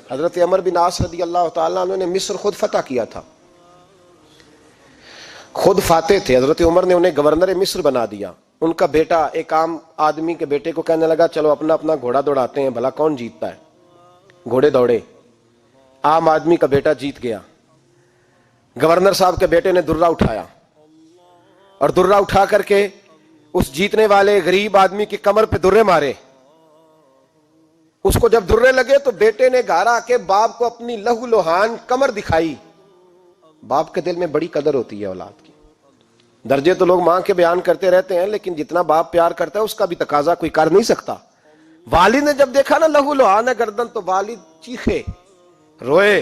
حضرت عمر بن عاص رضی اللہ تعالیٰ عنہ نے مصر خود فتح کیا تھا، خود فاتح تھے. حضرت عمر نے انہیں گورنر مصر بنا دیا. ان کا بیٹا ایک عام آدمی کے بیٹے کو کہنے لگا چلو اپنا اپنا گھوڑا دوڑاتے ہیں، بھلا کون جیتتا ہے. گھوڑے دوڑے، عام آدمی کا بیٹا جیت گیا. گورنر صاحب کے بیٹے نے درہ اٹھایا اور درہ اٹھا کر کے اس جیتنے والے غریب آدمی کی کمر پہ درے مارے. اس کو جب درے لگے تو بیٹے نے گھر آ کے باپ کو اپنی لہو لوہان کمر دکھائی. باپ کے دل میں بڑی قدر ہوتی ہے اولاد کی. درجے تو لوگ ماں کے بیان کرتے رہتے ہیں، لیکن جتنا باپ پیار کرتا ہے اس کا بھی تقاضا کوئی کر نہیں سکتا. والد نے جب دیکھا نا لہو لوہان ہے گردن، تو والد چیخے، روئے،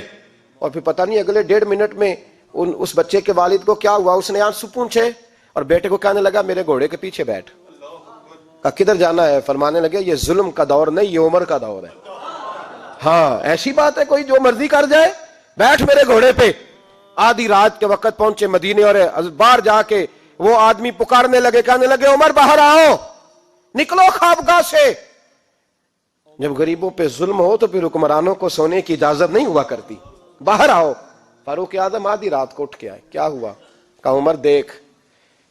اور پھر پتہ نہیں اگلے 1.5 منٹ میں اس بچے کے والد کو کیا ہوا. اس نے آنسو پونچھے اور بیٹے کو کہنے لگا میرے گھوڑے کے پیچھے بیٹھ. کہا کدھر جانا ہے؟ فرمانے لگے یہ ظلم کا دور نہیں، یہ عمر کا دور ہے. ہاں ایسی بات ہے کوئی جو مرضی کر جائے؟ بیٹھ میرے گھوڑے پہ. آدھی رات کے وقت پہنچے مدینے اور باہر جا کے وہ آدمی پکارنے لگے، کہنے لگے عمر باہر آؤ، نکلو خوابگاہ سے. جب غریبوں پہ ظلم ہو تو پھر حکمرانوں کو سونے کی اجازت نہیں ہوا کرتی. باہر آؤ. فاروق اعظم آدھی رات کو اٹھ کے آئے. کیا ہوا؟ کہا عمر دیکھ،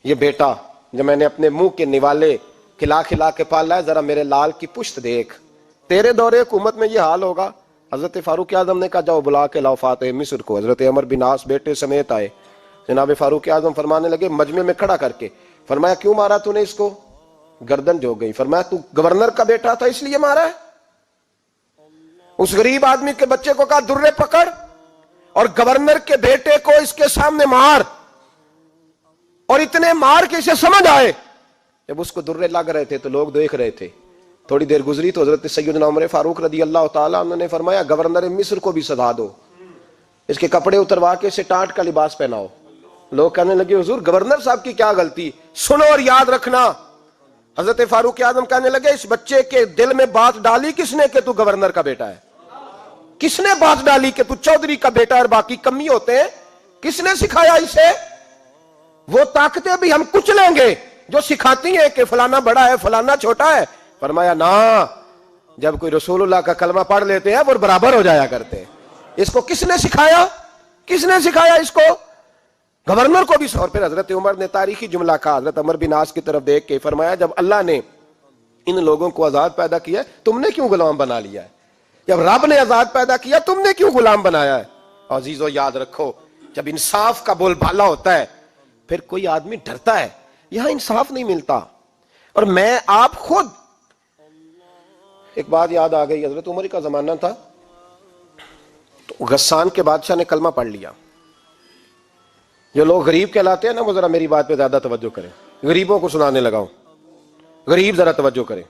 یہ بیٹا جو میں نے اپنے منہ کے نوالے کھلا کھلا کے پالا ہے، ذرا میرے لال کی پشت دیکھ. تیرے دور حکومت میں یہ حال ہوگا. حضرت فاروق اعظم نے کہا جاؤ بلا کے لاؤ فاتح مصر کو. حضرت عمر بن عاص بیٹے سمیت آئے. جناب فاروق اعظم فرمانے لگے مجمع میں کھڑا کر کے، فرمایا کیوں مارا تو نے اس کو؟ گردن جو گئی. فرمایا تو گورنر کا بیٹا تھا اس لیے مارا ہے؟ اس غریب آدمی کے بچے کو کہا درے پکڑ اور گورنر کے بیٹے کو اس کے سامنے مار، اور اتنے مار کے اسے سمجھ آئے. جب اس کو درے لگ رہے تھے تو لوگ دیکھ رہے تھے. تھوڑی دیر گزری تو حضرت سیدنا عمر فاروق رضی اللہ تعالیٰ عنہ نے فرمایا گورنر مصر کو بھی سزا دو، اس کے کپڑے اتروا کے اسے ٹاٹ کا لباس پہناؤ. لوگ کہنے لگے حضور گورنر صاحب کی کیا غلطی؟ سنو اور یاد رکھنا. حضرت فاروق اعظم کہنے لگے اس بچے کے دل میں بات ڈالی کس نے کہ تو گورنر کا بیٹا ہے؟ کس نے بات ڈالی کہ تو چودھری کا بیٹا اور باقی کمی ہوتے ہیں؟ کس نے سکھایا اسے؟ وہ طاقتیں بھی ہم کچھ لیں گے جو سکھاتی ہیں کہ فلانا بڑا ہے فلانا چھوٹا ہے. فرمایا نا، جب کوئی رسول اللہ کا کلمہ پڑھ لیتے ہیں وہ برابر ہو جایا کرتے ہیں. اس کو کس نے سکھایا؟ کس نے سکھایا اس کو؟ گورنر کو بھی. اور پھر حضرت عمر نے تاریخی جملہ کہا حضرت عمر بن عاص کی طرف دیکھ کے، فرمایا جب اللہ نے ان لوگوں کو آزاد پیدا کیا تم نے کیوں غلام بنا لیا ہے؟ جب رب نے آزاد پیدا کیا تم نے کیوں غلام بنایا ہے؟ عزیزو یاد رکھو جب انصاف کا بول بالا ہوتا ہے پھر کوئی آدمی ڈرتا ہے. یہاں انصاف نہیں ملتا. اور میں آپ خود ایک بات یاد آ گئی. حضرت عمر کا زمانہ تھا تو غسان کے بادشاہ نے کلمہ پڑھ لیا. جو لوگ غریب کہلاتے ہیں نا وہ ذرا میری بات پہ زیادہ توجہ کریں. غریبوں کو سنانے لگا ہوں، غریب ذرا توجہ کریں.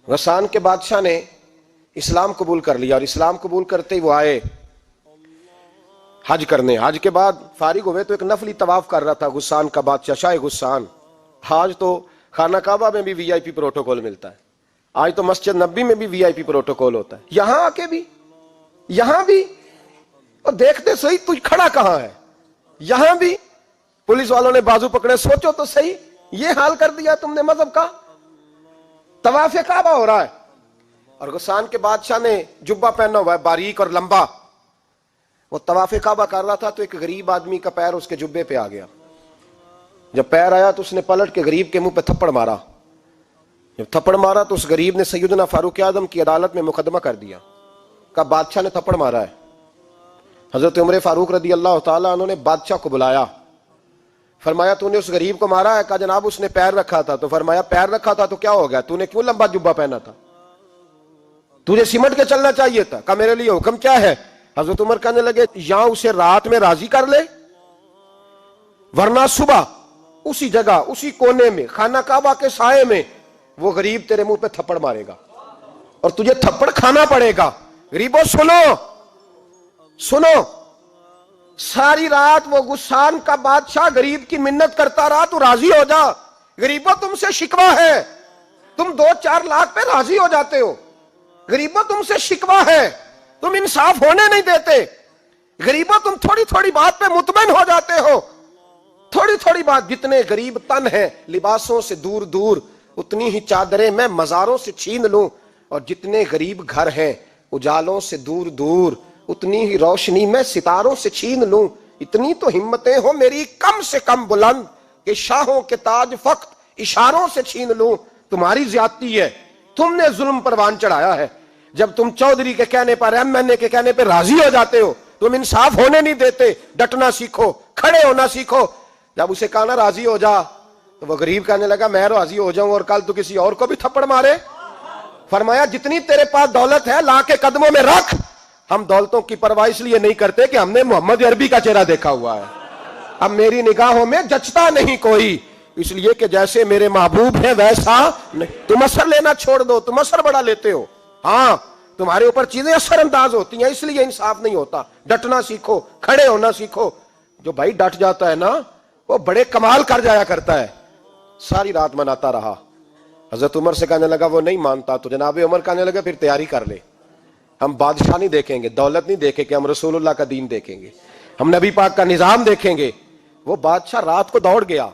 غسان کے بادشاہ نے اسلام قبول کر لیا اور اسلام قبول کرتے ہی وہ آئے حج کرنے. حج کے بعد فارغ ہوئے تو ایک نفلی طواف کر رہا تھا غسان کا بادشاہ شاہ غسان. آج تو خانہ کعبہ میں بھی وی آئی پی پروٹوکول ملتا ہے، آج تو مسجد نبی میں بھی وی آئی پی پروٹوکول ہوتا ہے. یہاں آ کے بھی، یہاں بھی، اور دیکھتے صحیح تو کھڑا کہاں ہے. یہاں بھی پولیس والوں نے بازو پکڑے. سوچو تو صحیح، یہ حال کر دیا تم نے مذہب کا. طواف کعبہ ہو رہا ہے اور غسان کے بادشاہ نے جبہ پہنا ہوا ہے باریک اور لمبا. وہ طواف کعبہ کر رہا تھا تو ایک غریب آدمی کا پیر اس کے جبے پہ آ گیا. جب پیر آیا تو اس نے پلٹ کے غریب کے منہ پہ تھپڑ مارا. جب تھپڑ مارا تو اس غریب نے سیدنا فاروق اعظم کی عدالت میں مقدمہ کر دیا. کہا بادشاہ نے تھپڑ مارا ہے. حضرت عمر فاروق رضی اللہ تعالیٰ عنہ نے بادشاہ کو بلایا. فرمایا تو نے اس غریب کو مارا ہے؟ کہا جناب اس نے پیر رکھا تھا. تو فرمایا پیر رکھا تھا تو کیا ہو گیا؟ تو نے کیوں لمبا جبہ پہنا تھا؟ تجھے سمٹ کے چلنا چاہیے تھا. کہا میرے لیے حکم کیا ہے؟ حضرت عمر کہنے لگے یا اسے رات میں راضی کر لے ورنہ صبح اسی جگہ اسی کونے میں خانہ کعبہ کے سائے میں وہ غریب تیرے منہ پہ تھپڑ مارے گا اور تجھے تھپڑ کھانا پڑے گا. غریبوں سنو سنو، ساری رات وہ غسان کا بادشاہ غریب کی منت کرتا رہا تو راضی ہو جا. غریبوں تم سے شکوہ ہے، تم 2-4 لاکھ پہ راضی ہو جاتے ہو. غریبوں تم سے شکوہ ہے، تم انصاف ہونے نہیں دیتے. غریبوں تم تھوڑی تھوڑی بات پہ مطمئن ہو جاتے ہو. تھوڑی تھوڑی بات، جتنے غریب تن ہیں لباسوں سے دور دور اتنی ہی چادریں میں مزاروں سے چھین لوں، اور جتنے غریب گھر ہیں اجالوں سے دور دور اتنی ہی روشنی میں ستاروں سے چھین لوں. اتنی تو ہمتیں ہو میری کم سے کم بلند کہ شاہوں کے تاج فقط اشاروں سے چھین لوں. تمہاری زیادتی ہے, تم نے ظلم پروان چڑھایا ہے. جب تم چودھری کے کہنے پر, ایم این اے کے کہنے پہ راضی ہو جاتے ہو, تم انصاف ہونے نہیں دیتے. ڈٹنا سیکھو, کھڑے ہونا سیکھو. جب اسے کہا نا راضی ہو جا, تو وہ غریب کہنے لگا میں راضی ہو جاؤں اور کل تو کسی اور کو بھی تھپڑ مارے. فرمایا جتنی تیرے پاس دولت ہے لا کے قدموں میں رکھ. ہم دولتوں کی پرواہ اس لیے نہیں کرتے کہ ہم نے محمد عربی کا چہرہ دیکھا ہوا ہے. اب میری نگاہوں میں جچتا نہیں کوئی, اس لیے کہ جیسے میرے محبوب ہیں ویسا نہیں. تم اثر لینا چھوڑ دو, تم اثر بڑا لیتے ہو. ہاں تمہارے اوپر چیزیں اثر انداز ہوتی ہیں, اس لیے انصاف نہیں ہوتا. ڈٹنا سیکھو, کھڑے ہونا سیکھو. جو بھائی ڈٹ جاتا ہے نا وہ بڑے کمال کر جایا کرتا ہے. ساری رات مناتا رہا. حضرت عمر سے کہنے لگا وہ نہیں مانتا, تو جناب عمر کہنے لگا پھر تیاری کر لے. ہم بادشاہ نہیں دیکھیں گے, دولت نہیں دیکھیں گے, ہم رسول اللہ کا دین دیکھیں گے, ہم نبی پاک کا نظام دیکھیں گے. وہ بادشاہ رات کو دوڑ گیا,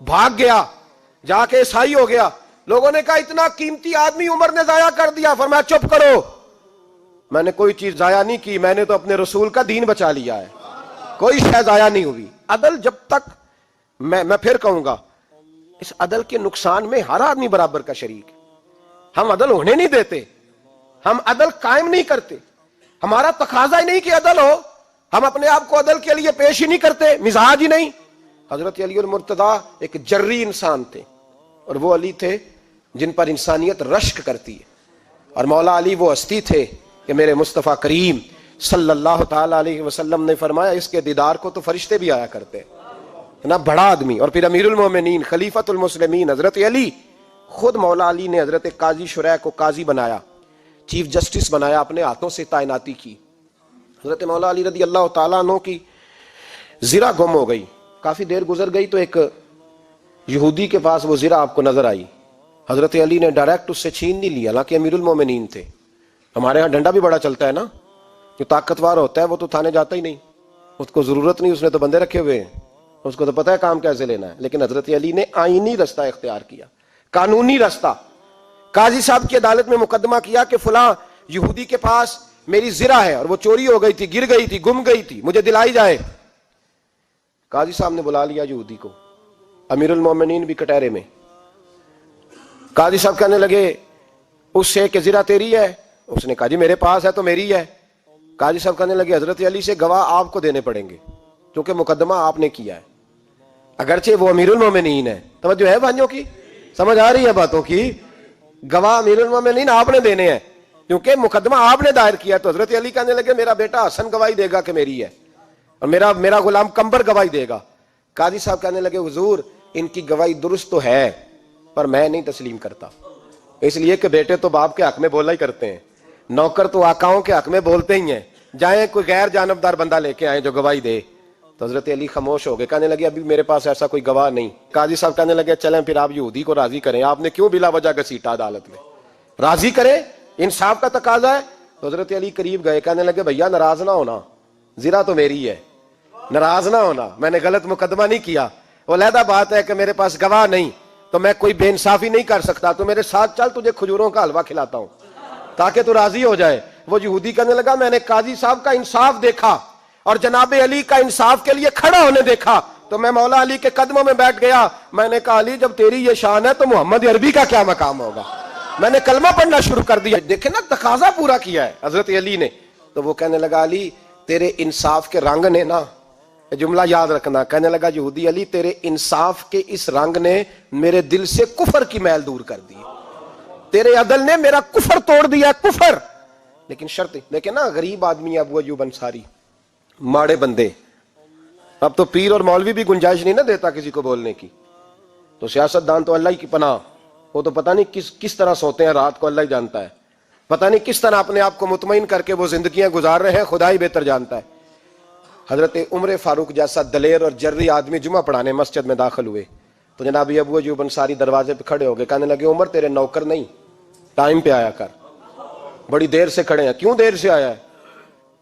بھاگ گیا, جا کے عیسائی ہو گیا. لوگوں نے کہا اتنا قیمتی آدمی عمر نے ضائع کر دیا. فرمایا چپ کرو, میں نے کوئی چیز ضائع نہیں کی, میں نے تو اپنے رسول کا دین بچا لیا ہے. کوئی شے ضائع نہیں ہوئی. عدل جب تک, میں پھر کہوں گا, اس عدل کے نقصان میں ہر آدمی برابر کا شریک ہے. ہم عدل ہونے نہیں دیتے, ہم عدل قائم نہیں کرتے. ہمارا تقاضا ہی نہیں کہ عدل ہو, ہم اپنے آپ کو عدل کے لیے پیش ہی نہیں کرتے, مزاج ہی نہیں. حضرت علی المرتضیٰ ایک جری انسان تھے, اور وہ علی تھے جن پر انسانیت رشک کرتی ہے. اور مولا علی وہ ہستی تھے کہ میرے مصطفیٰ کریم صلی اللہ تعالی علیہ وسلم نے فرمایا اس کے دیدار کو تو فرشتے بھی آیا کرتے. نا بڑا آدمی, اور پھر امیر المومنین خلیفۃ المسلمین حضرت علی. خود مولا علی نے حضرت قاضی شریح کو قاضی بنایا, چیف جسٹس بنایا, اپنے ہاتھوں سے تعیناتی کی. حضرت مولا علی رضی اللہ تعالیٰ عنہ کی زرہ گم ہو گئی. کافی دیر گزر گئی تو ایک یہودی کے پاس وہ زرہ آپ کو نظر آئی. حضرت علی نے ڈائریکٹ اس سے چھین نہیں لیا, حالانکہ امیر المومنین تھے. ہمارے ہاں ڈنڈا بھی بڑا چلتا ہے نا, جو طاقتور ہوتا ہے وہ تو تھانے جاتا ہی نہیں, اس کو ضرورت نہیں, اس نے تو بندے رکھے ہوئے ہیں, اس کو تو پتہ ہے کام کیسے لینا ہے. لیکن حضرت علی نے آئینی رستہ اختیار کیا, قانونی رستہ. قاضی صاحب کی عدالت میں مقدمہ کیا کہ فلاں یہودی کے پاس میری زرہ ہے اور وہ چوری ہو گئی تھی, گر گئی تھی, گم گئی تھی, مجھے دلائی جائے. قاضی صاحب نے بلا لیا یہودی کو, امیر المومنین بھی کٹہرے میں. قاضی صاحب کہنے لگے اس سے کہ زرہ تیری ہے؟ اس نے کہا جی میرے پاس ہے تو میری ہے. قاضی صاحب کہنے لگے حضرت علی سے گواہ آپ کو دینے پڑیں گے کیونکہ مقدمہ آپ نے کیا ہے, اگرچہ وہ امیر المومنین ہے. توجہ ہے بھائیوں کی, سمجھ آ رہی ہے باتوں کی؟ گواہ امیر المومنین آپ نے دینے ہیں کیونکہ مقدمہ آپ نے دائر کیا. تو حضرت علی کہنے لگے میرا بیٹا حسن گواہی دے گا کہ میری ہے, اور میرا غلام کمبر گواہی دے گا. قاضی صاحب کہنے لگے حضور ان کی گواہی درست تو ہے پر میں نہیں تسلیم کرتا, اس لیے کہ بیٹے تو باپ کے حق میں بولا ہی کرتے ہیں, نوکر تو آقاؤں کے حق میں بولتے ہی ہیں. جائیں کوئی غیر جانبدار بندہ لے کے آئے جو گواہی دے. تو حضرت علی خاموش ہو گئے, کہنے لگے ابھی میرے پاس ایسا کوئی گواہ نہیں. قاضی صاحب کہنے لگے چلیں پھر آپ یہودی کو راضی کریں, آپ نے کیوں بلا وجہ گھسیٹا عدالت میں, راضی کریں, انصاف کا تقاضا ہے. تو حضرت علی قریب گئے, کہنے لگے بھیا ناراض نہ ہونا, زرہ تو میری ہے, ناراض نہ ہونا, میں نے غلط مقدمہ نہیں کیا. وہ علیحدہ بات ہے کہ میرے پاس گواہ نہیں تو میں کوئی بے انصافی نہیں کر سکتا, تو میرے ساتھ چل تجھے کھجوروں کا حلوہ کھلاتا ہوں تاکہ تو راضی ہو جائے. وہ یہودی کہنے لگا میں نے قاضی صاحب کا انصاف دیکھا اور جناب علی کا انصاف کے لیے کھڑا ہونے دیکھا تو میں مولا علی کے قدموں میں بیٹھ گیا. میں نے کہا علی جب تیری یہ شان ہے تو محمد عربی کا کیا مقام ہوگا. میں نے کلمہ پڑھنا شروع کر دیا. دیکھیں نا تقاضا پورا کیا ہے حضرت علی نے. تو وہ کہنے لگا علی تیرے انصاف کے رنگ نے نا, جملہ یاد رکھنا, کہنے لگا یہودی علی تیرے انصاف کے اس رنگ نے میرے دل سے کفر کی میل دور کر دی, تیرے عدل نے میرا کفر توڑ دیا, کفر. لیکن شرط دیکھیں نا, غریب آدمی ابو ایوب انصاری, ماڑے بندے, اب تو پیر اور مولوی بھی گنجائش نہیں نہ دیتا کسی کو بولنے کی. تو سیاست دان تو اللہ ہی کی پناہ, وہ تو پتہ نہیں کس طرح سوتے ہیں رات کو, اللہ ہی جانتا ہے. پتہ نہیں کس طرح اپنے آپ کو مطمئن کر کے وہ زندگیاں گزار رہے ہیں, خدا ہی بہتر جانتا ہے. حضرت عمر فاروق جیسا دلیر اور جری آدمی جمعہ پڑھانے مسجد میں داخل ہوئے تو جناب ابو ایوب انصاری دروازے پہ کھڑے ہو گئے, کہنے لگے عمر تیرے نوکر نہیں, ٹائم پہ آیا کر, بڑی دیر سے کھڑے ہیں. کیوں دیر سے آیا ہے؟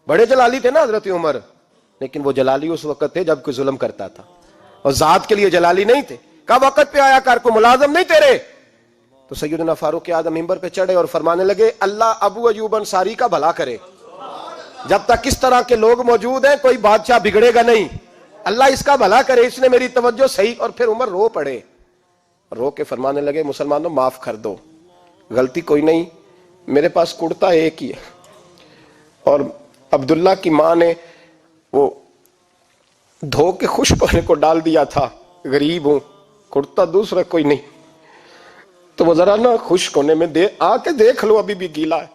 بڑے جلالی تھے نا حضرت عمر, لیکن وہ جلالی اس وقت تھے جب کوئی ظلم کرتا تھا, اور ذات کے لیے جلالی نہیں تھے. کہا وقت پہ آیا کر, کوئی ملازم نہیں تیرے. تو سیدنا فاروق اعظم منبر پہ چڑھے اور فرمانے لگے اللہ ابو ایوب انصاری کا بھلا کرے، جب تک اس طرح کے لوگ موجود ہیں کوئی بادشاہ بگڑے گا نہیں، اللہ اس کا بھلا کرے، اس نے میری توجہ صحیح۔ اور پھر عمر رو پڑے، رو کے فرمانے لگے مسلمانوں معاف کر دو، غلطی کوئی نہیں، میرے پاس کرتا ایک ہی ہے، اور عبداللہ کی ماں نے وہ دھو کے خشک ہونے کو ڈال دیا تھا، غریب ہوں، کرتا دوسرا کوئی نہیں، تو وہ ذرا نا خشک ہونے میں آ کے دیکھ لو ابھی بھی گیلا ہے،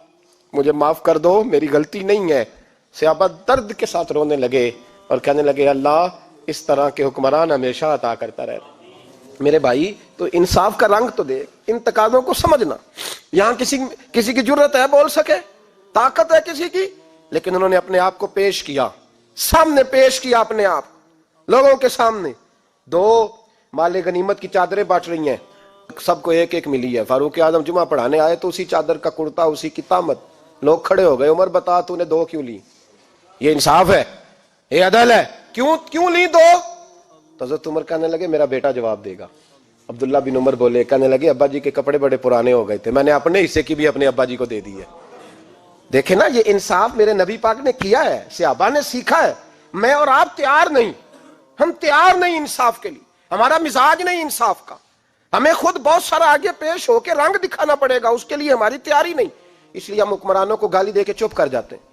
مجھے معاف کر دو، میری غلطی نہیں ہے۔ صحابہ درد کے ساتھ رونے لگے اور کہنے لگے اللہ اس طرح کے حکمران ہمیشہ عطا کرتا رہے۔ میرے بھائی تو انصاف کا رنگ تو دے، ان تقاضوں کو سمجھنا۔ یہاں کسی کی جرت ہے بول سکے، طاقت ہے کسی کی، لیکن انہوں نے اپنے آپ کو پیش کیا، سامنے پیش کیا اپنے آپ لوگوں کے سامنے۔ دو مال غنیمت کی چادریں بانٹ رہی ہیں، سب کو ایک ایک ملی ہے۔ فاروق اعظم جمعہ پڑھانے آئے تو اسی چادر کا کرتا، اسی کی تامت، لوگ کھڑے ہو گئے، عمر بتا تو نے دو کیوں لی؟ یہ انصاف ہے؟ یہ عدل ہے؟ کیوں لی دو؟ تو حضرت عمر کہنے لگے میرا بیٹا جواب دے گا۔ عبداللہ بن عمر بولے، کہنے لگے ابا جی کے کپڑے بڑے پرانے ہو گئے تھے، میں نے اپنے حصے کی بھی اپنے ابا جی کو دے دی ہے۔ دیکھیں نا یہ انصاف میرے نبی پاک نے کیا ہے، صحابہ نے سیکھا ہے۔ میں اور آپ تیار نہیں، ہم تیار نہیں انصاف کے لیے، ہمارا مزاج نہیں انصاف کا، ہمیں خود بہت سارا آگے پیش ہو کے رنگ دکھانا پڑے گا، اس کے لیے ہماری تیاری نہیں۔ اس لیے ہم حکمرانوں کو گالی دے کے چپ کر جاتے ہیں،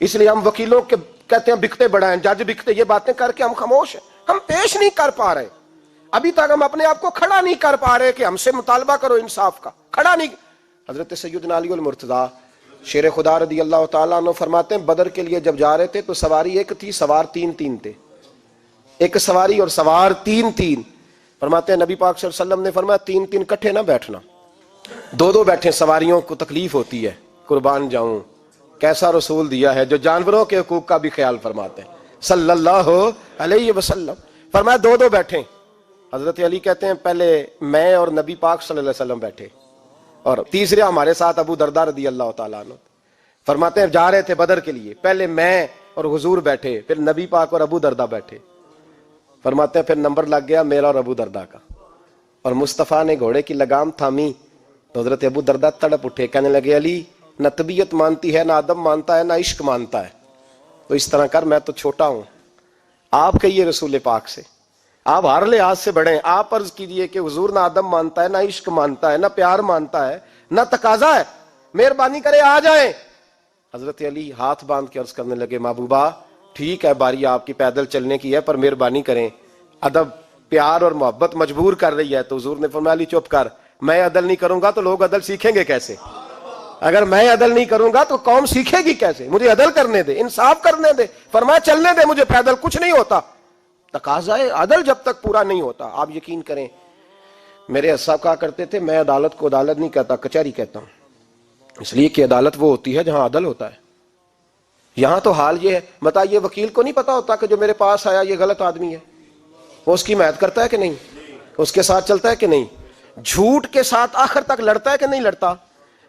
اس لیے ہم وکیلوں کے کہتے ہیں بکتے بڑا ہیں، جج بکتے، یہ باتیں کر کے ہم خاموش ہیں، ہم پیش نہیں کر پا رہے، ابھی تک ہم اپنے آپ کو کھڑا نہیں کر پا رہے کہ ہم سے مطالبہ کرو انصاف کا، کھڑا نہیں۔ حضرت سیدنا علی المرتضیٰ شیر خدا رضی اللہ تعالیٰ عنہ فرماتے ہیں بدر کے لیے جب جا رہے تھے تو سواری ایک تھی، سوار تین تھے، ایک سواری اور سوار تین۔ فرماتے ہیں نبی پاک صلی اللہ علیہ وسلم نے فرمایا تین کٹھے نہ بیٹھنا، دو بیٹھیں، سواریوں کو تکلیف ہوتی ہے، قربان جاؤں کیسا رسول دیا ہے جو جانوروں کے حقوق کا بھی خیال فرماتے ہیں صلی اللہ علیہ وسلم۔ فرمایا دو بیٹھیں۔ حضرت علی کہتے ہیں پہلے میں اور نبی پاک صلی اللہ علیہ وسلم بیٹھے، اور تیسرے ہمارے ساتھ ابو درداء رضی اللہ تعالیٰ عنہ۔ فرماتے ہیں جا رہے تھے بدر کے لیے، پہلے میں اور حضور بیٹھے، پھر نبی پاک اور ابو درداء بیٹھے۔ فرماتے ہیں پھر نمبر لگ گیا میرا اور ابو درداء کا، اور مصطفیٰ نے گھوڑے کی لگام تھامی تو حضرت ابو درداء تڑپ اٹھے، کہنے لگے علی نہ طبیعت مانتی ہے، نہ ادب مانتا ہے، نہ عشق مانتا ہے، تو اس طرح کر، میں تو چھوٹا ہوں، آپ کہیے رسول پاک سے، آپ ہر لحاظ سے بڑے ہیں، آپ عرض کیجئے کہ حضور نہ ادب مانتا ہے، نہ عشق مانتا ہے، نہ پیار مانتا ہے، نہ تقاضا ہے، مہربانی کرے آ جائیں۔ حضرت علی ہاتھ باندھ کے عرض کرنے لگے محبوبہ ٹھیک ہے باری آپ کی پیدل چلنے کی ہے، پر مہربانی کریں، ادب پیار اور محبت مجبور کر رہی ہے۔ تو حضور نے فرمایا علی چپ کر، میں عدل نہیں کروں گا تو لوگ عدل سیکھیں گے کیسے؟ اگر میں عدل نہیں کروں گا تو قوم سیکھے گی کیسے؟ مجھے عدل کرنے دے، انصاف کرنے دے، فرمایا چلنے دے مجھے پیدل، کچھ نہیں ہوتا۔ تقاضا عدل جب تک پورا نہیں ہوتا، آپ یقین کریں میرے صاحب کہا کرتے تھے میں عدالت کو عدالت نہیں کہتا، کچہری کہتا ہوں، اس لیے کہ عدالت وہ ہوتی ہے جہاں عدل ہوتا ہے۔ یہاں تو حال یہ ہے، بتائیے وکیل کو نہیں پتا ہوتا کہ جو میرے پاس آیا یہ غلط آدمی ہے، وہ اس کی حمایت کرتا ہے کہ نہیں، اس کے ساتھ چلتا ہے کہ نہیں، جھوٹ کے ساتھ آخر تک لڑتا ہے کہ نہیں لڑتا،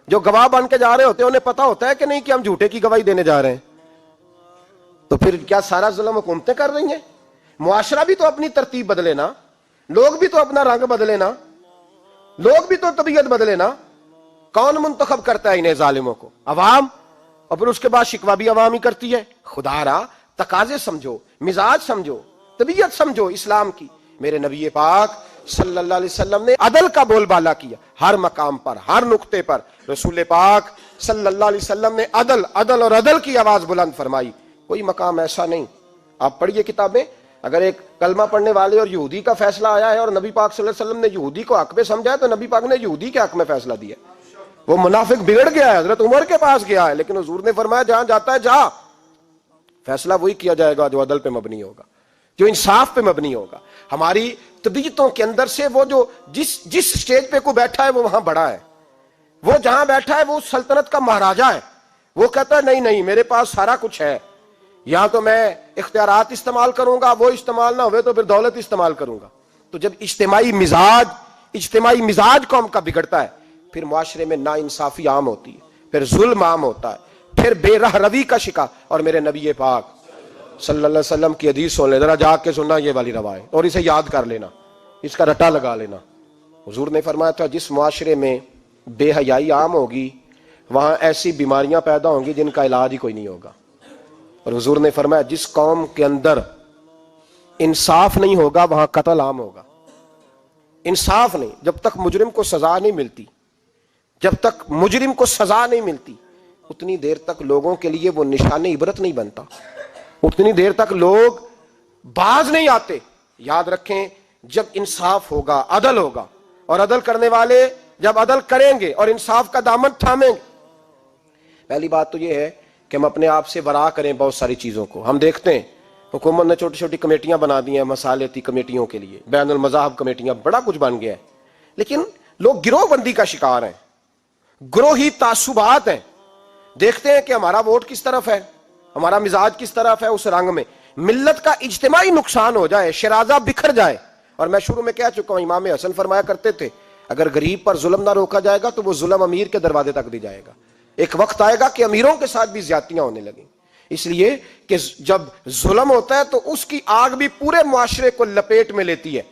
جو گواہ بن کے جا رہے ہوتے ہیں انہیں پتا ہوتا ہے کہ نہیں کہ ہم جھوٹے کی گواہی دینے جا رہے ہیں، تو پھر کیا سارا ظلم حکومتیں کر رہی ہیں؟ معاشرہ بھی تو اپنی ترتیب بدلے نا، لوگ بھی تو اپنا رنگ بدلے نا، لوگ بھی تو طبیعت بدلے نا۔ کون منتخب کرتا ہے انہیں ظالموں کو؟ عوام، اور پھر اس کے بعد شکوہ بھی عوام ہی کرتی ہے۔ خدا را تقاضے سمجھو، مزاج سمجھو، طبیعت سمجھو اسلام کی۔ میرے نبی پاک صلی اللہ علیہ وسلم نے عدل کا بول بالا کیا، ہر مقام پر، ہر نقطے پر رسول پاک صلی اللہ علیہ وسلم نے عدل اور عدل کی آواز بلند فرمائی۔ کوئی مقام ایسا نہیں، آپ پڑھیے کتابیں، اگر ایک کلمہ پڑھنے والے اور یہودی کا فیصلہ آیا ہے اور نبی پاک صلی اللہ علیہ وسلم نے یہودی کو حق میں سمجھا ہے تو نبی پاک نے یہودی کے حق میں فیصلہ دیا۔ وہ منافق بگڑ گیا ہے، حضرت عمر کے پاس گیا ہے، لیکن حضور نے فرمایا جہاں جاتا ہے جا، فیصلہ وہی کیا جائے گا جو عدل پہ مبنی ہوگا، جو انصاف پہ مبنی ہوگا۔ ہماری طبیعتوں کے اندر سے وہ جو جس سٹیج پہ کوئی بیٹھا ہے وہ وہاں بڑا ہے، وہ جہاں بیٹھا ہے وہ سلطنت کا مہاراجا ہے، وہ کہتا ہے نہیں میرے پاس سارا کچھ ہے، یہاں تو میں اختیارات استعمال کروں گا، وہ استعمال نہ ہوئے تو پھر دولت استعمال کروں گا۔ تو جب اجتماعی مزاج قوم کا بگڑتا ہے، پھر معاشرے میں ناانصافی عام ہوتی ہے، پھر ظلم عام ہوتا ہے، پھر بے رہ روی کا شکار۔ اور میرے نبی پاک صلی اللہ علیہ وسلم کی حدیث سن لے، ذرا جا کے سننا یہ والی روایت، اور اسے یاد کر لینا، اس کا رٹا لگا لینا۔ حضور نے فرمایا تھا جس معاشرے میں بے حیائی عام ہوگی وہاں ایسی بیماریاں پیدا ہوں گی جن کا علاج ہی کوئی نہیں ہوگا. اور حضور نے فرمایا جس قوم کے اندر انصاف نہیں ہوگا وہاں قتل عام ہوگا. انصاف نہیں، جب تک مجرم کو سزا نہیں ملتی، جب تک مجرم کو سزا نہیں ملتی اتنی دیر تک لوگوں کے لیے وہ نشان عبرت نہیں بنتا، اتنی دیر تک لوگ باز نہیں آتے. یاد رکھیں جب انصاف ہوگا، عدل ہوگا، اور عدل کرنے والے جب عدل کریں گے اور انصاف کا دامن تھامیں گے. پہلی بات تو یہ ہے کہ ہم اپنے آپ سے ورا کریں بہت ساری چیزوں کو. ہم دیکھتے ہیں حکومت نے چھوٹی چھوٹی کمیٹیاں بنا دی ہیں مصالحتی کمیٹیوں کے لیے، بین المذاہب کمیٹیاں، بڑا کچھ بن گیا ہے، لیکن لوگ گروہ بندی کا شکار ہیں، گروہی تعصبات ہیں. دیکھتے ہیں کہ ہمارا ووٹ کس طرف ہے، ہمارا مزاج کس طرف ہے، اس رنگ میں ملت کا اجتماعی نقصان ہو جائے، شرازہ بکھر جائے. اور میں شروع میں کہہ چکا ہوں، امام حسن فرمایا کرتے تھے اگر غریب پر ظلم نہ روکا جائے گا تو وہ ظلم امیر کے دروازے تک بھی جائے گا. ایک وقت آئے گا کہ امیروں کے ساتھ بھی زیادتیاں ہونے لگیں، اس لیے کہ جب ظلم ہوتا ہے تو اس کی آگ بھی پورے معاشرے کو لپیٹ میں لیتی ہے،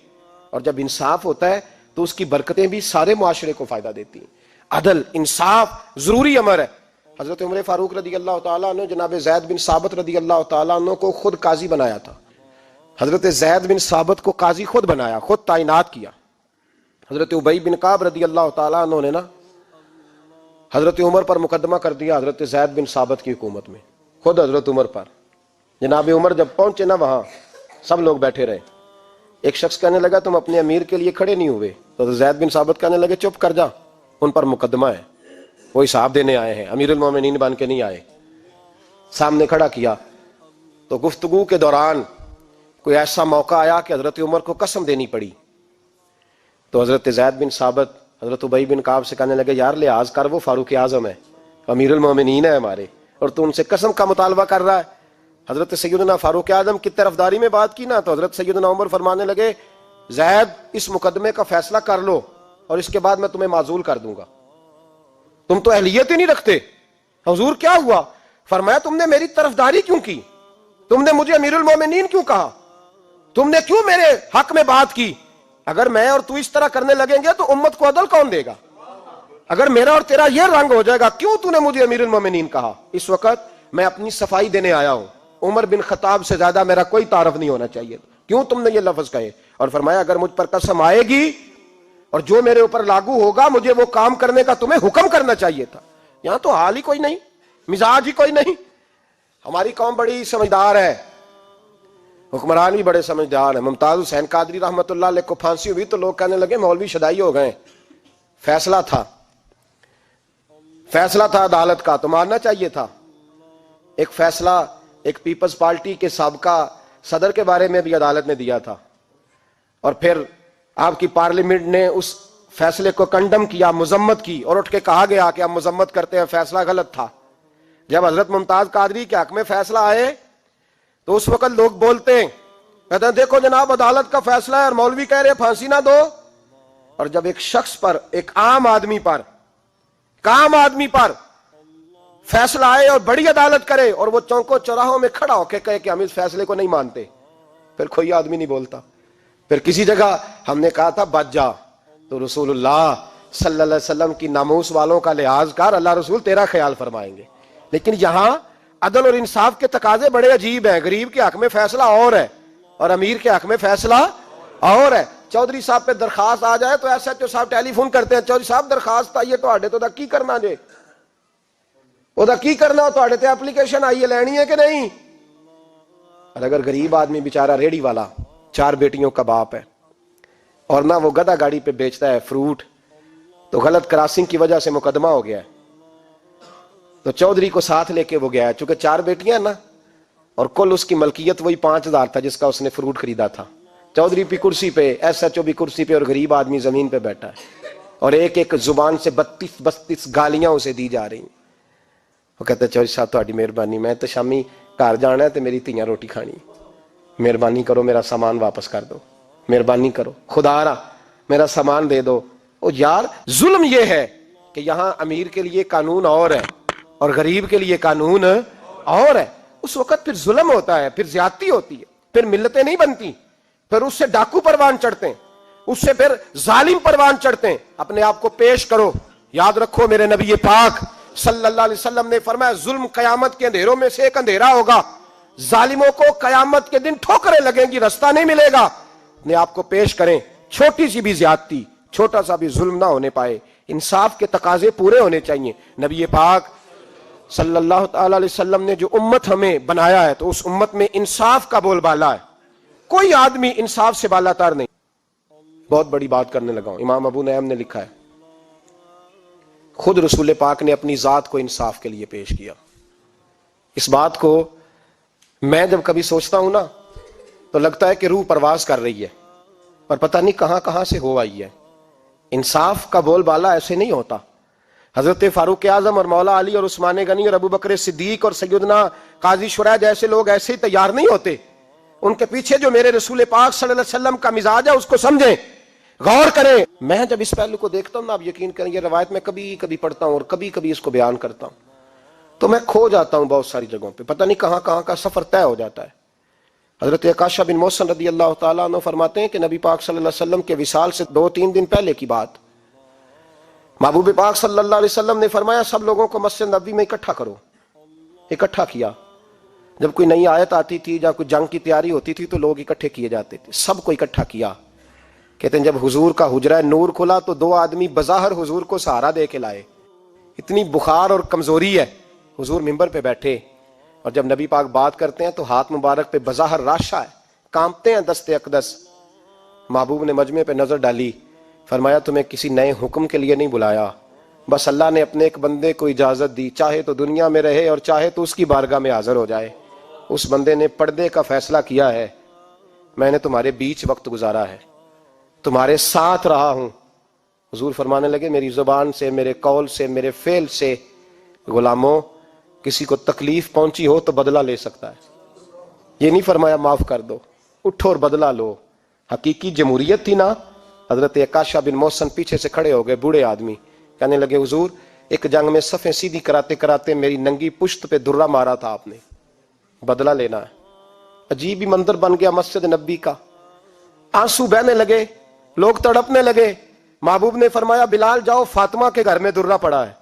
اور جب انصاف ہوتا ہے تو اس کی برکتیں بھی سارے معاشرے کو فائدہ دیتی ہیں. عدل انصاف ضروری امر ہے. حضرت عمر فاروق رضی اللہ تعالیٰ عنہ جناب زید بن ثابت رضی اللہ تعالیٰ عنہ کو خود قاضی بنایا تھا. حضرت زید بن ثابت کو قاضی خود بنایا، خود تعینات کیا. حضرت ابی بن کعب رضی اللہ تعالیٰ عنہ نے نا حضرت عمر پر مقدمہ کر دیا حضرت زید بن ثابت کی حکومت میں، خود حضرت عمر پر. جناب عمر جب پہنچے نا وہاں سب لوگ بیٹھے رہے. ایک شخص کہنے لگا تم اپنے امیر کے لیے کھڑے نہیں ہوئے، تو حضرت زید بن ثابت کہنے لگے چپ کر جا، ان پر مقدمہ ہے، وہ حساب دینے آئے ہیں، امیر المومنین بن کے نہیں آئے. سامنے کھڑا کیا تو گفتگو کے دوران کوئی ایسا موقع آیا کہ حضرت عمر کو قسم دینی پڑی. تو حضرت زید بن ثابت حضرت ابی بن کعب سے کہنے لگے یار لحاظ کر، وہ فاروق اعظم ہے، امیر المومنین ہے ہمارے، اور تو ان سے قسم کا مطالبہ کر رہا ہے. حضرت سیدنا فاروق اعظم کی طرفداری میں بات کی نا تو حضرت سیدنا عمر فرمانے لگے زید اس مقدمے کا فیصلہ کر لو اور اس کے بعد میں تمہیں معزول کر دوں گا، تم تو اہلیت ہی نہیں رکھتے. حضور کیا ہوا؟ فرمایا تم نے میری طرفداری کیوں کی، تم نے مجھے امیر المومنین کیوں کہا، تم نے کیوں میرے حق میں بات کی؟ اگر میں اور تو اس طرح کرنے لگیں گے تو امت کو عدل کون دے گا؟ اگر میرا اور تیرا یہ رنگ ہو جائے گا، کیوں تو نے مجھے امیر المومنین کہا؟ اس وقت میں اپنی صفائی دینے آیا ہوں، عمر بن خطاب سے زیادہ میرا کوئی تعارف نہیں ہونا چاہیے، کیوں تم نے یہ لفظ کہے؟ اور فرمایا اگر مجھ پر قسم آئے گی اور جو میرے اوپر لاگو ہوگا مجھے وہ کام کرنے کا تمہیں حکم کرنا چاہیے تھا. یہاں تو حال ہی کوئی نہیں، مزاج ہی کوئی نہیں. ہماری قوم بڑی سمجھدار ہے، حکمران بھی بڑے سمجھدار ہیں. ممتاز حسین قادری رحمۃ اللہ علیہ کو پھانسی ہوئی تو لوگ کہنے لگے مولوی شدائی ہو گئے. فیصلہ تھا عدالت کا تو ماننا چاہیے تھا. ایک فیصلہ ایک پیپلز پارٹی کے سابقہ صدر کے بارے میں بھی عدالت نے دیا تھا، اور پھر آپ کی پارلیمنٹ نے اس فیصلے کو کنڈم کیا، مذمت کی، اور اٹھ کے کہا گیا کہ ہم مذمت کرتے ہیں، فیصلہ غلط تھا. جب حضرت ممتاز قادری کے حق میں فیصلہ آئے تو اس وقت لوگ بولتے ہیں، کہتے ہیں دیکھو جناب عدالت کا فیصلہ ہے اور مولوی کہہ رہے پھانسی نہ دو. اور جب ایک شخص پر، ایک عام آدمی پر فیصلہ آئے اور بڑی عدالت کرے اور وہ چوکوں چوراہوں میں کھڑا ہو کے کہے کہ ہم اس فیصلے کو نہیں مانتے، پھر کوئی آدمی نہیں بولتا. پھر کسی جگہ ہم نے کہا تھا بچ جا، تو رسول اللہ صلی اللہ علیہ وسلم کی ناموس والوں کا لحاظ کر، اللہ رسول تیرا خیال فرمائیں گے. لیکن یہاں عدل اور انصاف کے تقاضے بڑے عجیب ہیں. غریب کے حق میں فیصلہ اور ہے اور امیر کے حق میں فیصلہ اور ہے. چودھری صاحب پہ درخواست آ جائے تو ایس ایچ او صاحب ٹیلی فون کرتے ہیں، چودھری صاحب درخواست آئی ہے تو کی کرنا جے، کی کرنا تو اپلیکیشن آئی ہے، لینی ہے کہ نہیں؟ اور اگر غریب آدمی بیچارہ ریڑھی والا 4 بیٹیوں کا باپ ہے اور نہ وہ گدھا گاڑی پہ بیچتا ہے فروٹ، تو غلط کراسنگ کی وجہ سے مقدمہ ہو گیا ہے، تو چودھری کو ساتھ لے کے وہ گیا ہے، چونکہ 4 بیٹیاں نا اور کل اس کی ملکیت وہی 5000 تھا جس کا اس نے فروٹ خریدا تھا. چودھری بھی کرسی پہ، ایس ایچ او بھی کرسی پہ، اور غریب آدمی زمین پہ بیٹھا ہے، اور ایک ایک زبان سے 32 گالیاں اسے دی جا رہی ہیں. وہ کہتے ہیں چودھری صاحب تہاڈی مہربانی، میں تو شامی گھر جانا ہے تو میری تیاں روٹی کھانی، مہربانی کرو میرا سامان واپس کر دو، مہربانی کرو خدا را میرا سامان دے دو. او یار ظلم یہ ہے کہ یہاں امیر کے لیے قانون اور ہے اور غریب کے لیے قانون اور ہے. اس وقت پھر ظلم ہوتا ہے، پھر زیادتی ہوتی ہے، پھر ملتیں نہیں بنتی، پھر اس سے ڈاکو پروان چڑھتے ہیں. اس سے پھر ظالم پروان چڑھتے ہیں. اپنے آپ کو پیش کرو. یاد رکھو میرے نبی پاک صلی اللہ علیہ وسلم نے فرمایا ظلم قیامت کے اندھیروں میں سے ایک اندھیرا ہوگا. ظالموں کو قیامت کے دن ٹھوکریں لگیں گی, رستہ نہیں ملے گا. اپنے آپ کو پیش کریں, چھوٹی سی بھی زیادتی, چھوٹا سا بھی ظلم نہ ہونے پائے. انصاف کے تقاضے پورے ہونے چاہیے. نبی پاک صلی اللہ تعالی علیہ وسلم نے جو امت ہمیں بنایا ہے تو اس امت میں انصاف کا بول بالا ہے. کوئی آدمی انصاف سے بالا تر نہیں. بہت بڑی بات کرنے لگا ہوں. امام ابو نعیم نے لکھا ہے, خود رسول پاک نے اپنی ذات کو انصاف کے لیے پیش کیا. اس بات کو میں جب کبھی سوچتا ہوں نا تو لگتا ہے کہ روح پرواز کر رہی ہے, پر پتہ نہیں کہاں کہاں سے ہو آئی ہے. انصاف کا بول بالا ایسے نہیں ہوتا. حضرت فاروق اعظم اور مولا علی اور عثمان غنی اور ابو بکر صدیق اور سیدنا قاضی شرح جیسے لوگ ایسے ہی تیار نہیں ہوتے. ان کے پیچھے جو میرے رسول پاک صلی اللہ علیہ وسلم کا مزاج ہے اس کو سمجھیں, غور کریں. میں جب اس پہلو کو دیکھتا ہوں نا, آپ یقین کریں یہ روایت میں کبھی کبھی پڑھتا ہوں اور کبھی کبھی اس کو بیان کرتا ہوں تو میں کھو جاتا ہوں بہت ساری جگہوں پہ. پتہ نہیں کہاں کہاں کا سفر طے ہو جاتا ہے. حضرت عکاشہ بن محصن رضی اللہ تعالیٰ عنہ فرماتے ہیں کہ نبی پاک صلی اللہ علیہ وسلم کے وصال سے 2-3 دن پہلے کی بات, محبوب پاک صلی اللہ علیہ وسلم نے فرمایا سب لوگوں کو مسجد نبوی میں اکٹھا کرو. اکٹھا کیا. جب کوئی نئی آیت آتی تھی یا کوئی جنگ کی تیاری ہوتی تھی تو لوگ اکٹھے کیے جاتے تھے. سب کو اکٹھا کیا. کہتے ہیں جب حضور کا حجرہ نور کھلا تو 2 آدمی بظاہر حضور کو سہارا دے کے لائے. اتنی بخار اور کمزوری ہے. حضور منبر پہ بیٹھے اور جب نبی پاک بات کرتے ہیں تو ہاتھ مبارک پہ بظاہر راشا ہے, کانپتے ہیں دست اقدس. محبوب نے مجمع پہ نظر ڈالی, فرمایا تمہیں کسی نئے حکم کے لیے نہیں بلایا, بس اللہ نے اپنے ایک بندے کو اجازت دی, چاہے تو دنیا میں رہے اور چاہے تو اس کی بارگاہ میں حاضر ہو جائے. اس بندے نے پردے کا فیصلہ کیا ہے. میں نے تمہارے بیچ وقت گزارا ہے, تمہارے ساتھ رہا ہوں. حضور فرمانے لگے میری زبان سے, میرے قول سے, میرے فعل سے غلاموں کسی کو تکلیف پہنچی ہو تو بدلہ لے سکتا ہے. یہ نہیں فرمایا معاف کر دو, اٹھو اور بدلہ لو. حقیقی جمہوریت تھی نا. حضرت عکاشہ بن محصن پیچھے سے کھڑے ہو گئے, بوڑھے آدمی, کہنے لگے حضور ایک جنگ میں صفیں سیدھی کراتے کراتے میری ننگی پشت پہ درہ مارا تھا آپ نے, بدلہ لینا ہے. عجیب ہی منظر بن گیا مسجد نبی کا. آنسو بہنے لگے, لوگ تڑپنے لگے. محبوب نے فرمایا بلال جاؤ, فاطمہ کے گھر میں درہ پڑا ہے,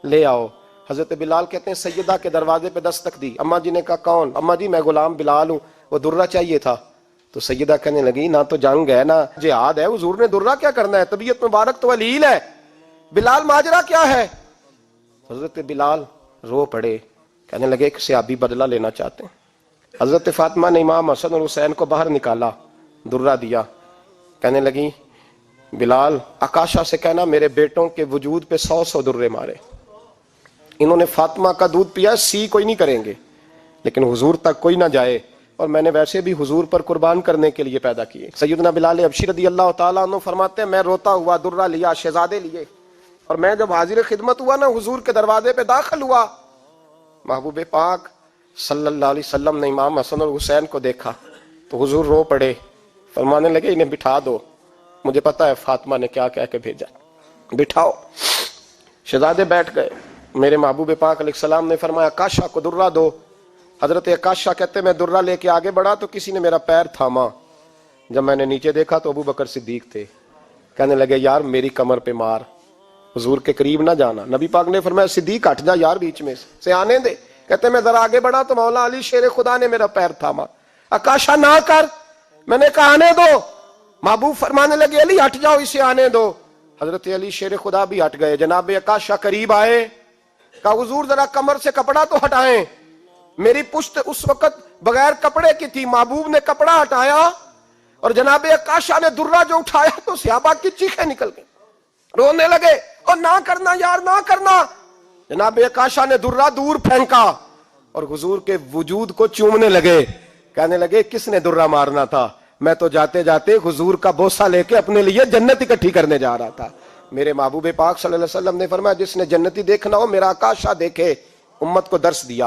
لے آؤ. حضرت بلال کہتے ہیں سیدہ کے دروازے پہ دستک دی. اماں جی نے کہا کون؟ اماں جی میں غلام بلال ہوں, وہ درہ چاہیے تھا. تو سیدہ کہنے لگی نہ تو جنگ ہے نہ جہاد ہے, حضور نے درہ کیا کرنا ہے, طبیعت مبارک تو علیل ہے. بلال ماجرا کیا ہے؟ حضرت بلال رو پڑے, کہنے لگے ایک صحابی بدلہ لینا چاہتے ہیں. حضرت فاطمہ نے امام حسن اور حسین کو باہر نکالا, درہ دیا. کہنے لگی بلال عکاشہ سے کہنا میرے بیٹوں کے وجود پہ 100 درے مارے. انہوں نے فاطمہ کا دودھ پیا, سی کوئی نہیں کریں گے, لیکن حضور تک کوئی نہ جائے, اور میں نے ویسے بھی حضور پر قربان کرنے کے لیے پیدا کیے. سیدنا بلال حبشی رضی اللہ تعالیٰ عنہ فرماتے ہیں میں روتا ہوا درہ لیا, شہزادے لیے, اور میں جب حاضر خدمت ہوا نا حضور کے دروازے پہ داخل ہوا, محبوب پاک صلی اللہ علیہ وسلم نے امام حسن اور حسین کو دیکھا تو حضور رو پڑے, فرمانے لگے انہیں بٹھا دو, مجھے پتا ہے فاطمہ نے کیا کہہ کے بھیجا, بٹھاؤ. شہزادے بیٹھ گئے. میرے محبوب پاک علیہ السلام نے فرمایا عکاشہ کو درہ دو. حضرت عکاشہ کہتے میں درہ لے کے آگے بڑھا تو کسی نے میرا پیر تھاما. جب میں نے نیچے دیکھا تو ابو بکر صدیق تھے. کہنے لگے یار میری کمر پہ مار, حضور کے قریب نہ جانا. نبی پاک نے فرمایا صدیق ہٹ جا یار بیچ میں سے آنے دے. کہتے میں ذرا آگے بڑھا تو مولا علی شیر خدا نے میرا پیر تھاما. عکاشہ نہ کر, میں نے کہا آنے دو. محبوب فرمانے لگے علی ہٹ جاؤ, اسے آنے دو. حضرت علی شیر خدا بھی ہٹ گئے. جناب عکاشہ قریب آئے, کہا حضور ذرا کمر سے کپڑا تو ہٹائیں, میری پشت اس وقت بغیر کپڑے کی تھی. محبوب نے کپڑا ہٹایا اور جناب عکاشہ نے درہ جو اٹھایا تو صحابہ کی چیخیں نکل گئی, رونے لگے, اور نہ کرنا یار نہ کرنا. جناب عکاشہ نے درہ دور پھینکا اور حضور کے وجود کو چومنے لگے. کہنے لگے کس نے درہ مارنا تھا, میں تو جاتے جاتے حضور کا بوسہ لے کے اپنے لیے جنت اکٹھی کرنے جا رہا تھا. میرے محبوب پاک صلی اللہ علیہ وسلم نے فرمایا جس نے جنتی دیکھنا ہو میرا عکاشہ دیکھے. امت کو درس دیا,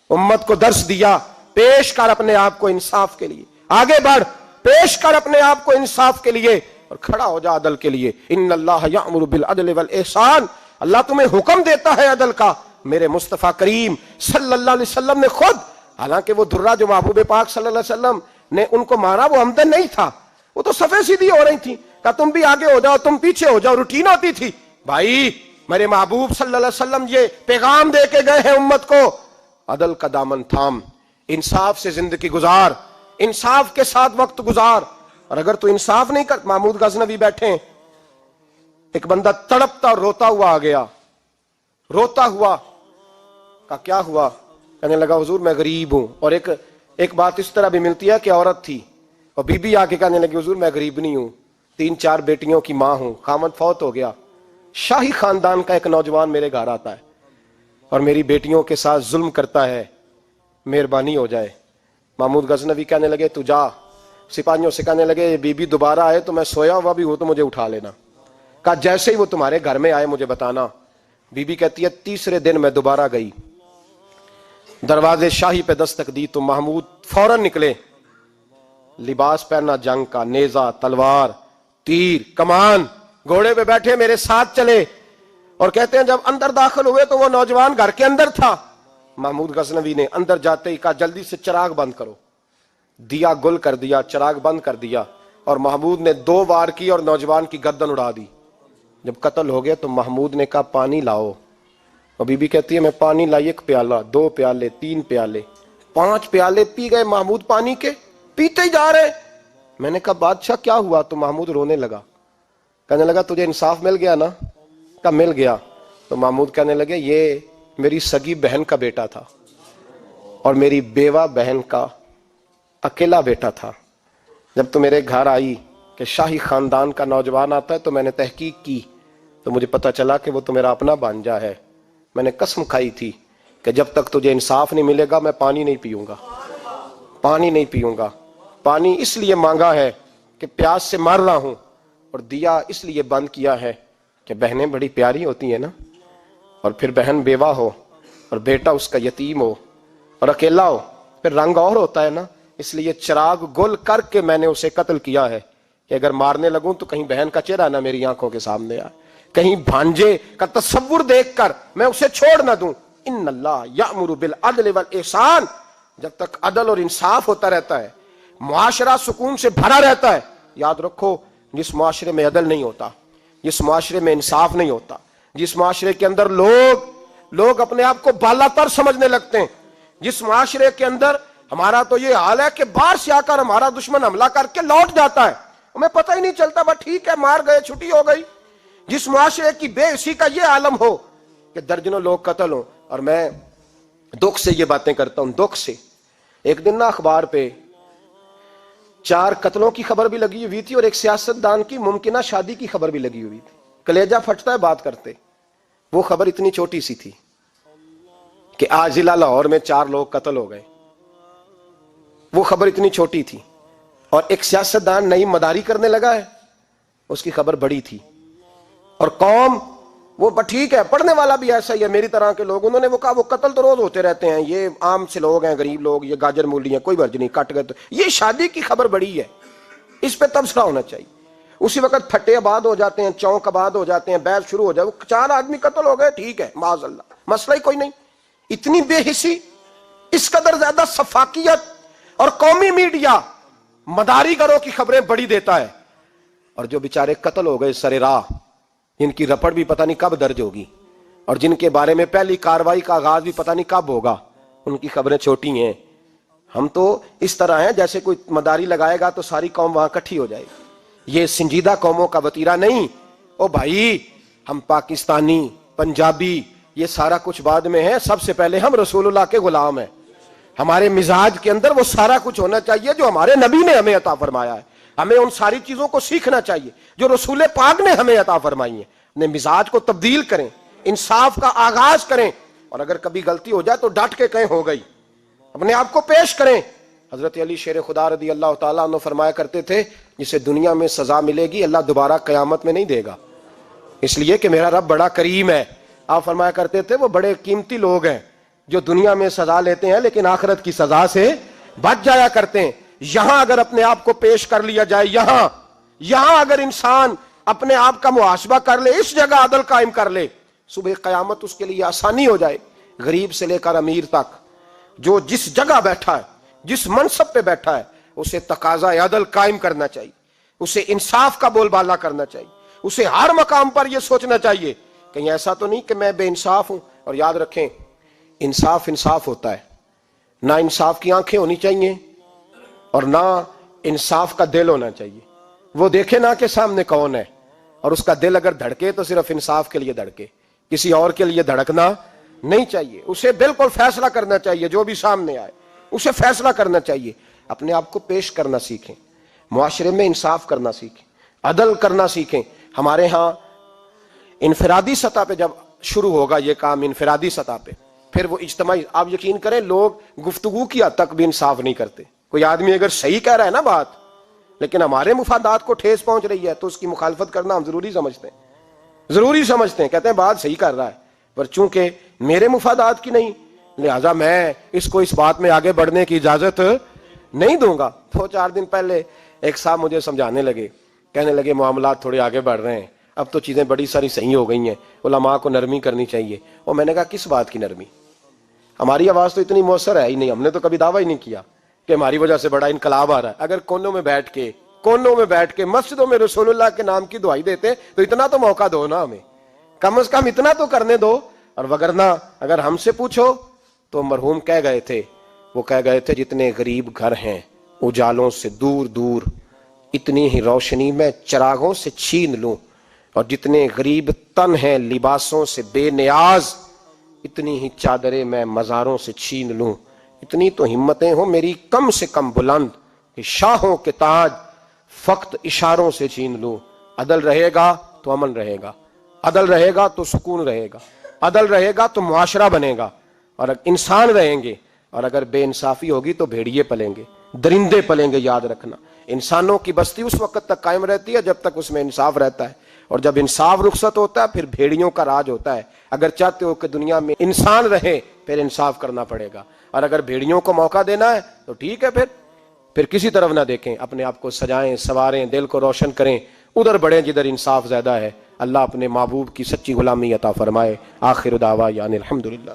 امت کو درس دیا. پیش کر اپنے آپ کو انصاف کے لیے, آگے بڑھ, پیش کر اپنے آپ کو انصاف کے لیے اور کھڑا ہو جا عدل کے لیے. ان اللہ یأمر بالعدل والاحسان, اللہ تمہیں حکم دیتا ہے عدل کا. میرے مصطفیٰ کریم صلی اللہ علیہ وسلم نے خود, حالانکہ وہ درہ جو محبوب پاک صلی اللہ علیہ وسلم نے ان کو مارا وہ عمدن نہیں تھا, وہ تو صفیں سیدھی ہو رہی تھی, کہا تم بھی آگے ہو جاؤ، تم پیچھے ہو جاؤ، روٹین ہوتی تھی۔ بھائی میرے محبوب صلی اللہ علیہ وسلم یہ پیغام دے کے گئے ہیں امت کو، عدل کا دامن تھام، انصاف سے زندگی گزار، انصاف کے ساتھ وقت گزار۔ اور اگر تو انصاف نہیں کر، محمود غزنوی بیٹھے ہیں، ایک بندہ تڑپتا اور روتا ہوا آ گیا، روتا ہوا، کہا کیا ہوا؟ کہنے لگا حضور میں غریب ہوں۔ اور ایک بات اس طرح بھی ملتی ہے کہ عورت تھی اور بی بی آ کے کہنے لگی حضور میں غریب نہیں ہوں، 3-4 بیٹیوں کی ماں ہوں، خامد فوت ہو گیا، شاہی خاندان کا ایک نوجوان میرے گھر آتا ہے اور میری بیٹیوں کے ساتھ ظلم کرتا ہے، مہربانی ہو جائے۔ محمود غزنوی کہنے لگے تو جا، سپاہیوں سے کہنے لگے بی بی دوبارہ آئے تو میں سویا ہوا بھی ہو تو مجھے اٹھا لینا۔ کہا جیسے ہی وہ تمہارے گھر میں آئے مجھے بتانا۔ بی بی کہتی ہے تیسرے دن میں دوبارہ گئی، دروازے شاہی پہ دستک دی تو محمود فوراً نکلے، لباس پہنا جنگ کا، نیزہ، تلوار، تیر، کمان، گھوڑے پہ بیٹھے میرے ساتھ چلے، اور کہتے ہیں جب اندر داخل ہوئے تو وہ نوجوان گھر کے اندر تھا۔ محمود غزنوی نے اندر جاتے ہی کہا جلدی سے چراغ بند کرو، دیا گل کر دیا، چراغ بند کر دیا، اور محمود نے 2 وار کی اور نوجوان کی گردن اڑا دی۔ جب قتل ہو گیا تو محمود نے کہا پانی لاؤ، اور بی بی کہتی ہے میں پانی لائی، 1 پیالہ، 2 پیالے، 3 پیالے، 5 پیالے پی گئے محمود پانی کے، پیتے ہی جا رہے۔ میں نے کہا بادشاہ کیا ہوا؟ تو محمود رونے لگا، کہنے لگا تجھے انصاف مل گیا نا؟ کہا مل گیا۔ تو محمود کہنے لگے یہ میری سگی بہن کا بیٹا تھا اور میری بیوہ بہن کا اکیلا بیٹا تھا۔ جب تو میرے گھر آئی کہ شاہی خاندان کا نوجوان آتا ہے تو میں نے تحقیق کی تو مجھے پتا چلا کہ وہ تو میرا اپنا بھانجا ہے۔ میں نے قسم کھائی تھی کہ جب تک تجھے انصاف نہیں ملے گا میں پانی نہیں پیوں گا، پانی نہیں پیوں گا۔ پانی اس لیے مانگا ہے کہ پیاس سے مر رہا ہوں، اور دیا اس لیے بند کیا ہے کہ بہنیں بڑی پیاری ہوتی ہیں نا، اور پھر بہن بیوہ ہو اور بیٹا اس کا یتیم ہو اور اکیلا ہو پھر رنگ اور ہوتا ہے نا، اس لیے چراغ گل کر کے میں نے اسے قتل کیا ہے کہ اگر مارنے لگوں تو کہیں بہن کا چہرہ نہ میری آنکھوں کے سامنے آئے، کہیں بھانجے کا تصور دیکھ کر میں اسے چھوڑ نہ دوں۔ ان اللہ یأمر بالعدل والاحسان، جب تک عدل اور انصاف ہوتا رہتا ہے، معاشرہ سکون سے بھرا رہتا ہے۔ یاد رکھو جس معاشرے میں عدل نہیں ہوتا، جس معاشرے میں انصاف نہیں ہوتا، جس معاشرے کے اندر لوگ اپنے آپ کو بالا تر سمجھنے لگتے ہیں، جس معاشرے کے اندر ہمارا تو یہ حال ہے کہ باہر سے آ کر ہمارا دشمن حملہ کر کے لوٹ جاتا ہے، ہمیں پتہ ہی نہیں چلتا، بس ٹھیک ہے مار گئے چھٹی ہو گئی۔ جس معاشرے کی بے حسی کا یہ عالم ہو کہ درجنوں لوگ قتل ہوں، اور میں دکھ سے یہ باتیں کرتا ہوں، دکھ سے۔ ایک دن نا اخبار پہ 4 قتلوں کی خبر بھی لگی ہوئی تھی اور ایک سیاستدان کی ممکنہ شادی کی خبر بھی لگی ہوئی تھی، کلیجہ پھٹتا ہے بات کرتے۔ وہ خبر اتنی چھوٹی سی تھی کہ آج ضلع لاہور میں 4 لوگ قتل ہو گئے، وہ خبر اتنی چھوٹی تھی، اور ایک سیاستدان نئی مداری کرنے لگا ہے، اس کی خبر بڑی تھی۔ اور قوم وہ ٹھیک ہے، پڑھنے والا بھی ایسا ہی ہے، میری طرح کے لوگ، انہوں نے وہ کہا وہ قتل تو روز ہوتے رہتے ہیں، یہ عام سے لوگ ہیں، غریب لوگ، یہ گاجر مولی ہیں، کوئی ورج نہیں، کٹ گئے تو یہ شادی کی خبر بڑی ہے، اس پہ تبصرہ ہونا چاہیے۔ اسی وقت پھٹے آباد ہو جاتے ہیں، چونک آباد ہو جاتے ہیں، بحث شروع ہو جائے، 4 آدمی قتل ہو گئے، ٹھیک ہے معاذ اللہ، مسئلہ ہی کوئی نہیں۔ اتنی بے حسی، اس قدر زیادہ سفاکیت، اور قومی میڈیا مداری گروں کی خبریں بڑی دیتا ہے، اور جو بیچارے قتل ہو گئے سر راہ، جن کی رپٹ بھی پتہ نہیں کب درج ہوگی، اور جن کے بارے میں پہلی کارروائی کا آغاز بھی پتہ نہیں کب ہوگا، ان کی خبریں چھوٹی ہیں۔ ہم تو اس طرح ہیں جیسے کوئی مداری لگائے گا تو ساری قوم وہاں اکٹھی ہو جائے گی، یہ سنجیدہ قوموں کا وتیرہ نہیں۔ او بھائی ہم پاکستانی، پنجابی، یہ سارا کچھ بعد میں ہے، سب سے پہلے ہم رسول اللہ کے غلام ہیں، ہمارے مزاج کے اندر وہ سارا کچھ ہونا چاہیے جو ہمارے نبی نے ہمیں عطا فرمایا ہے، ہمیں ان ساری چیزوں کو سیکھنا چاہیے جو رسول پاک نے ہمیں عطا فرمائی ہیں، اپنے مزاج کو تبدیل کریں، انصاف کا آغاز کریں، اور اگر کبھی غلطی ہو جائے تو ڈٹ کے کہیں ہو گئی، اپنے آپ کو پیش کریں۔ حضرت علی شیر خدا رضی اللہ تعالیٰ عنہ فرمایا کرتے تھے جسے دنیا میں سزا ملے گی اللہ دوبارہ قیامت میں نہیں دے گا، اس لیے کہ میرا رب بڑا کریم ہے۔ آپ فرمایا کرتے تھے وہ بڑے قیمتی لوگ ہیں جو دنیا میں سزا لیتے ہیں لیکن آخرت کی سزا سے بچ جایا کرتے ہیں۔ یہاں اگر اپنے آپ کو پیش کر لیا جائے، یہاں اگر انسان اپنے آپ کا محاسبہ کر لے، اس جگہ عدل قائم کر لے، صبح قیامت اس کے لیے آسانی ہو جائے۔ غریب سے لے کر امیر تک جو جس جگہ بیٹھا ہے، جس منصب پہ بیٹھا ہے، اسے تقاضا عدل قائم کرنا چاہیے۔ اسے انصاف کا بول بالا کرنا چاہیے، اسے ہر مقام پر یہ سوچنا چاہیے کہیں ایسا تو نہیں کہ میں بے انصاف ہوں. اور یاد رکھیں انصاف انصاف ہوتا ہے، نہ انصاف کی آنکھیں ہونی چاہیے اور نہ انصاف کا دل ہونا چاہیے. وہ دیکھے نہ کہ سامنے کون ہے، اور اس کا دل اگر دھڑکے تو صرف انصاف کے لیے دھڑکے، کسی اور کے لیے دھڑکنا نہیں چاہیے. اسے بالکل فیصلہ کرنا چاہیے، جو بھی سامنے آئے اسے فیصلہ کرنا چاہیے. اپنے آپ کو پیش کرنا سیکھیں، معاشرے میں انصاف کرنا سیکھیں، عدل کرنا سیکھیں. ہمارے ہاں انفرادی سطح پہ جب شروع ہوگا یہ کام، انفرادی سطح پہ، پھر وہ اجتماعی. آپ یقین کریں لوگ گفتگو کی حد تک بھی انصاف نہیں کرتے. کوئی آدمی اگر صحیح کہہ رہا ہے نا بات، لیکن ہمارے مفادات کو ٹھیس پہنچ رہی ہے تو اس کی مخالفت کرنا ہم ضروری سمجھتے ہیں، کہتے ہیں بات صحیح کر رہا ہے، پر چونکہ میرے مفادات کی نہیں لہذا میں اس کو اس بات میں آگے بڑھنے کی اجازت نہیں دوں گا. 2-4 دن پہلے ایک صاحب مجھے سمجھانے لگے، کہنے لگے معاملات تھوڑے آگے بڑھ رہے ہیں، اب تو چیزیں بڑی ساری صحیح ہو گئی ہیں، علماء کو نرمی کرنی چاہیے. اور میں نے کہا کس بات کی نرمی؟ ہماری آواز تو اتنی مؤثر ہے ہی نہیں، ہم نے تو کبھی دعویٰ ہی نہیں کیا کہ ہماری وجہ سے بڑا انقلاب آ رہا ہے. اگر کونوں میں بیٹھ کے مسجدوں میں رسول اللہ کے نام کی دعائی دیتے تو اتنا تو موقع دو نا، ہمیں کم از کم اتنا تو کرنے دو. اور وگرنہ اگر ہم سے پوچھو تو مرحوم کہہ گئے تھے جتنے غریب گھر ہیں اجالوں سے دور دور، اتنی ہی روشنی میں چراغوں سے چھین لوں، اور جتنے غریب تن ہیں لباسوں سے بے نیاز، اتنی ہی چادریں میں مزاروں سے چھین لوں. اتنی تو ہمتیں ہوں میری کم سے کم بلند کہ شاہوں کے تاج فقط اشاروں سے چھین لوں. عدل رہے گا تو امن رہے گا، عدل رہے گا تو سکون رہے گا، عدل رہے گا تو معاشرہ بنے گا، اور انسان رہیں گے. اور اگر بے انصافی ہوگی تو بھیڑیے پلیں گے، درندے پلیں گے. یاد رکھنا انسانوں کی بستی اس وقت تک قائم رہتی ہے جب تک اس میں انصاف رہتا ہے، اور جب انصاف رخصت ہوتا ہے پھر بھیڑیوں کا راج ہوتا ہے. اگر چاہتے ہو کہ دنیا میں انسان رہے پھر انصاف کرنا پڑے گا، اور اگر بھیڑیوں کو موقع دینا ہے تو ٹھیک ہے، پھر کسی طرف نہ دیکھیں، اپنے آپ کو سجائیں سواریں، دل کو روشن کریں، ادھر بڑھیں جدھر انصاف زیادہ ہے. اللہ اپنے محبوب کی سچی غلامی عطا فرمائے. آخر دعوانا الحمدللہ.